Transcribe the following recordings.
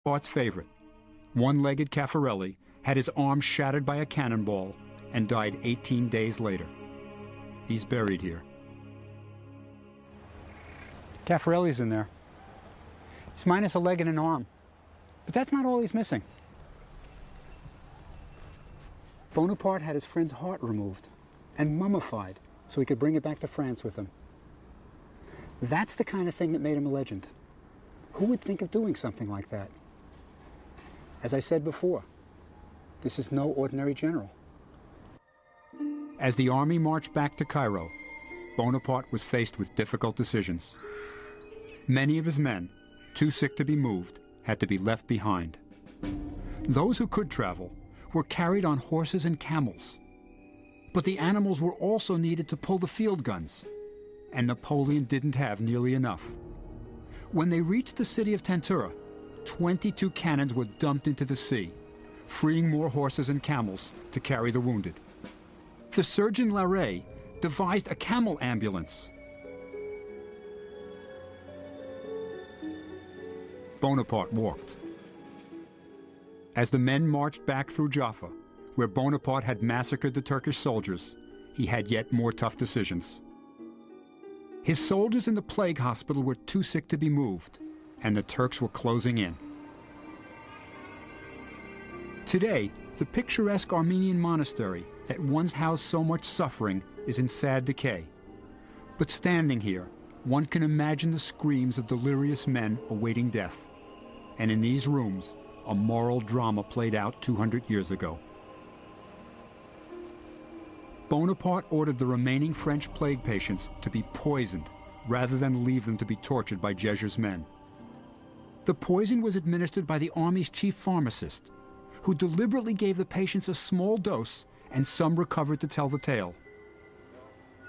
Bonaparte's favorite, one-legged Caffarelli, had his arm shattered by a cannonball and died 18 days later. He's buried here. Caffarelli's in there. He's minus a leg and an arm. But that's not all he's missing. Bonaparte had his friend's heart removed and mummified so he could bring it back to France with him. That's the kind of thing that made him a legend. Who would think of doing something like that? As I said before, this is no ordinary general. As the army marched back to Cairo, Bonaparte was faced with difficult decisions. Many of his men, too sick to be moved, had to be left behind. Those who could travel were carried on horses and camels. But the animals were also needed to pull the field guns, and Napoleon didn't have nearly enough. When they reached the city of Tentura, 22 cannons were dumped into the sea, freeing more horses and camels to carry the wounded. The surgeon Larrey devised a camel ambulance. Bonaparte walked. As the men marched back through Jaffa, where Bonaparte had massacred the Turkish soldiers, he had yet more tough decisions. His soldiers in the plague hospital were too sick to be moved, and the Turks were closing in. Today, the picturesque Armenian monastery that once housed so much suffering is in sad decay. But standing here, one can imagine the screams of delirious men awaiting death. And in these rooms, a moral drama played out 200 years ago. Bonaparte ordered the remaining French plague patients to be poisoned rather than leave them to be tortured by Jeger's men. The poison was administered by the army's chief pharmacist, who deliberately gave the patients a small dose, and some recovered to tell the tale.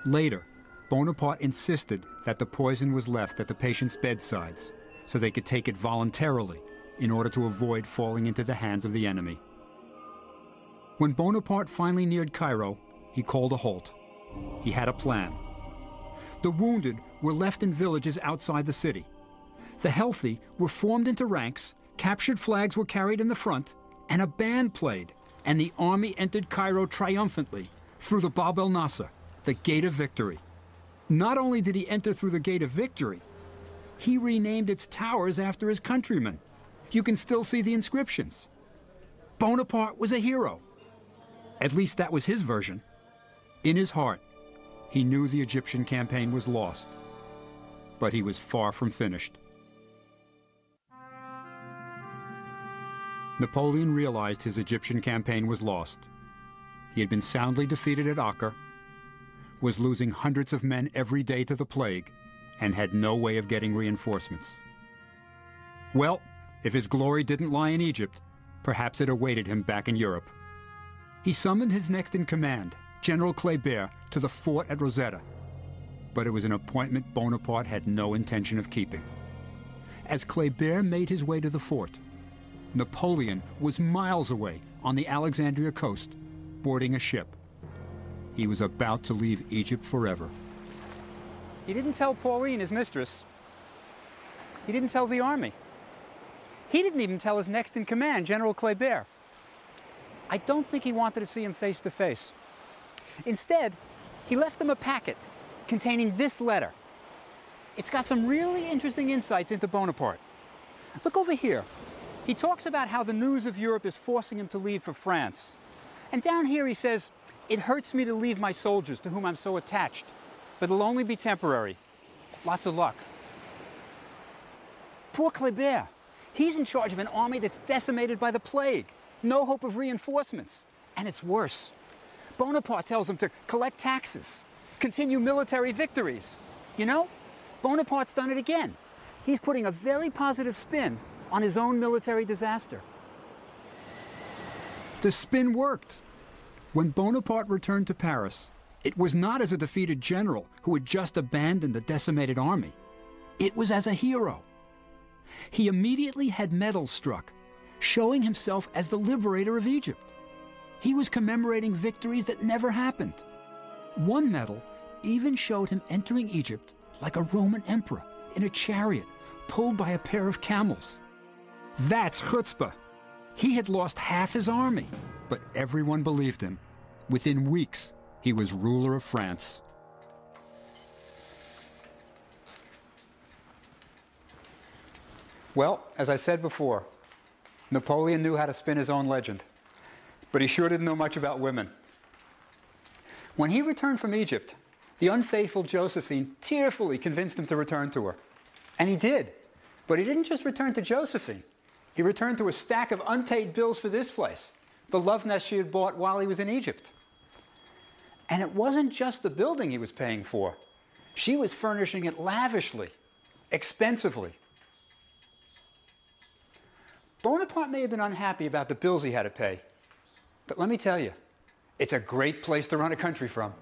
Later, Bonaparte insisted that the poison was left at the patients' bedsides so they could take it voluntarily in order to avoid falling into the hands of the enemy. When Bonaparte finally neared Cairo, he called a halt. He had a plan. The wounded were left in villages outside the city. The healthy were formed into ranks, captured flags were carried in the front, and a band played, and the army entered Cairo triumphantly through the Bab el Nasser, the Gate of Victory. Not only did he enter through the Gate of Victory, he renamed its towers after his countrymen. You can still see the inscriptions. Bonaparte was a hero. At least that was his version. In his heart, he knew the Egyptian campaign was lost, but he was far from finished. Napoleon realized his Egyptian campaign was lost. He had been soundly defeated at Acre, was losing hundreds of men every day to the plague, and had no way of getting reinforcements. Well, if his glory didn't lie in Egypt, perhaps it awaited him back in Europe. He summoned his next-in-command, General Kléber, to the fort at Rosetta, but it was an appointment Bonaparte had no intention of keeping. As Kléber made his way to the fort, Napoleon was miles away on the Alexandria coast, boarding a ship. He was about to leave Egypt forever. He didn't tell Pauline, his mistress. He didn't tell the army. He didn't even tell his next-in-command, General Kléber. I don't think he wanted to see him face to face. Instead, he left him a packet containing this letter. It's got some really interesting insights into Bonaparte. Look over here. He talks about how the news of Europe is forcing him to leave for France. And down here he says, "It hurts me to leave my soldiers to whom I'm so attached, but it'll only be temporary. Lots of luck." Poor Kléber. He's in charge of an army that's decimated by the plague. No hope of reinforcements. And it's worse. Bonaparte tells him to collect taxes, continue military victories. You know, Bonaparte's done it again. He's putting a very positive spin on his own military disaster. The spin worked. When Bonaparte returned to Paris, it was not as a defeated general who had just abandoned the decimated army. It was as a hero. He immediately had medals struck, showing himself as the liberator of Egypt. He was commemorating victories that never happened. One medal even showed him entering Egypt like a Roman emperor in a chariot pulled by a pair of camels. That's chutzpah. He had lost half his army, but everyone believed him. Within weeks, he was ruler of France. Well, as I said before, Napoleon knew how to spin his own legend, but he sure didn't know much about women. When he returned from Egypt, the unfaithful Josephine tearfully convinced him to return to her. And he did. But he didn't just return to Josephine. He returned to a stack of unpaid bills for this place, the love nest she had bought while he was in Egypt. And it wasn't just the building he was paying for. She was furnishing it lavishly, expensively. Bonaparte may have been unhappy about the bills he had to pay, but let me tell you, it's a great place to run a country from.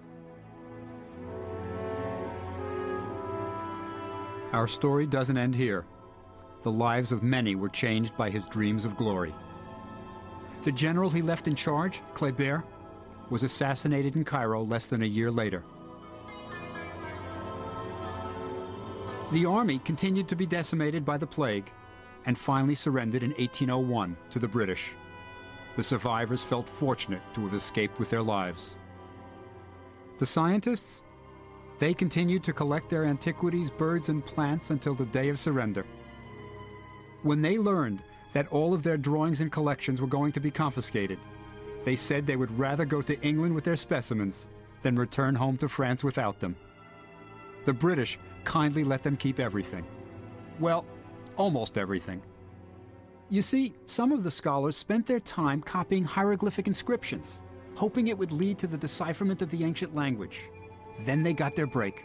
Our story doesn't end here. The lives of many were changed by his dreams of glory. The general he left in charge, Kléber, was assassinated in Cairo less than a year later. The army continued to be decimated by the plague and finally surrendered in 1801 to the British. The survivors felt fortunate to have escaped with their lives. The scientists? They continued to collect their antiquities, birds, and plants until the day of surrender. When they learned that all of their drawings and collections were going to be confiscated, they said they would rather go to England with their specimens than return home to France without them. The British kindly let them keep everything. Well, almost everything. You see, some of the scholars spent their time copying hieroglyphic inscriptions, hoping it would lead to the decipherment of the ancient language. Then they got their break.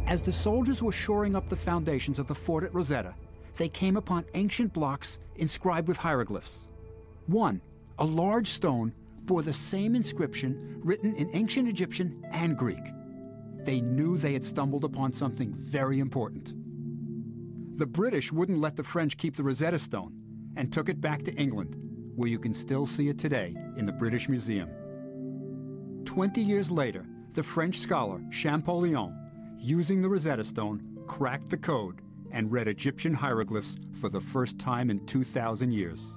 As the soldiers were shoring up the foundations of the fort at Rosetta, they came upon ancient blocks inscribed with hieroglyphs. One, a large stone, bore the same inscription written in ancient Egyptian and Greek. They knew they had stumbled upon something very important. The British wouldn't let the French keep the Rosetta Stone and took it back to England, where you can still see it today in the British Museum. 20 years later, the French scholar Champollion, using the Rosetta Stone, cracked the code and read Egyptian hieroglyphs for the first time in 2,000 years.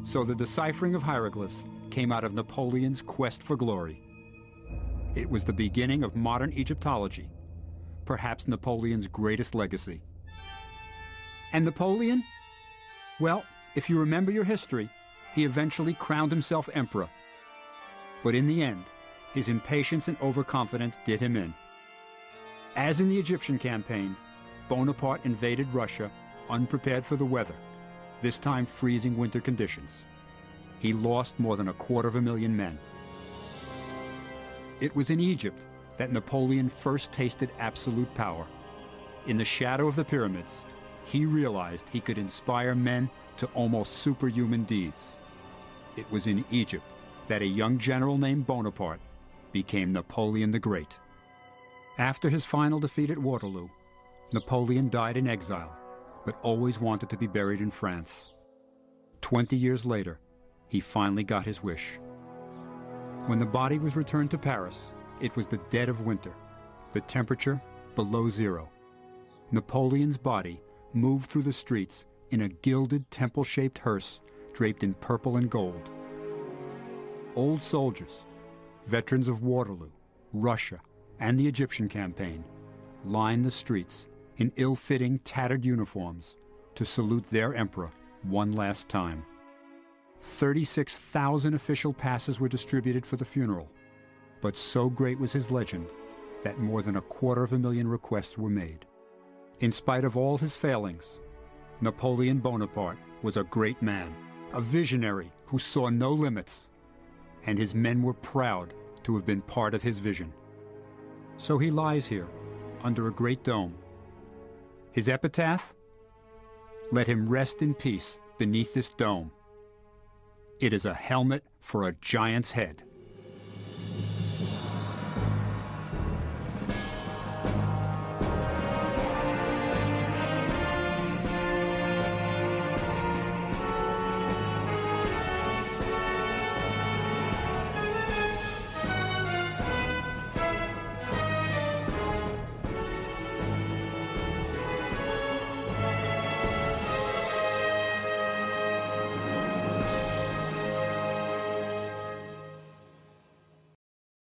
So the deciphering of hieroglyphs came out of Napoleon's quest for glory. It was the beginning of modern Egyptology, perhaps Napoleon's greatest legacy. And Napoleon? Well, if you remember your history, he eventually crowned himself emperor. But in the end, his impatience and overconfidence did him in. As in the Egyptian campaign, Bonaparte invaded Russia unprepared for the weather, this time freezing winter conditions. He lost more than 250,000 men. It was in Egypt that Napoleon first tasted absolute power. In the shadow of the pyramids, he realized he could inspire men to almost superhuman deeds. It was in Egypt that a young general named Bonaparte became Napoleon the Great. After his final defeat at Waterloo, Napoleon died in exile, but always wanted to be buried in France. 20 years later, he finally got his wish. When the body was returned to Paris, it was the dead of winter, the temperature below zero. Napoleon's body moved through the streets in a gilded temple-shaped hearse draped in purple and gold. Old soldiers, veterans of Waterloo, Russia, and the Egyptian campaign, lined the streets in ill-fitting, tattered uniforms to salute their emperor one last time. 36,000 official passes were distributed for the funeral, but so great was his legend that more than 250,000 requests were made. In spite of all his failings, Napoleon Bonaparte was a great man, a visionary who saw no limits, and his men were proud to have been part of his vision. So he lies here, under a great dome. His epitaph? Let him rest in peace beneath this dome. It is a helmet for a giant's head.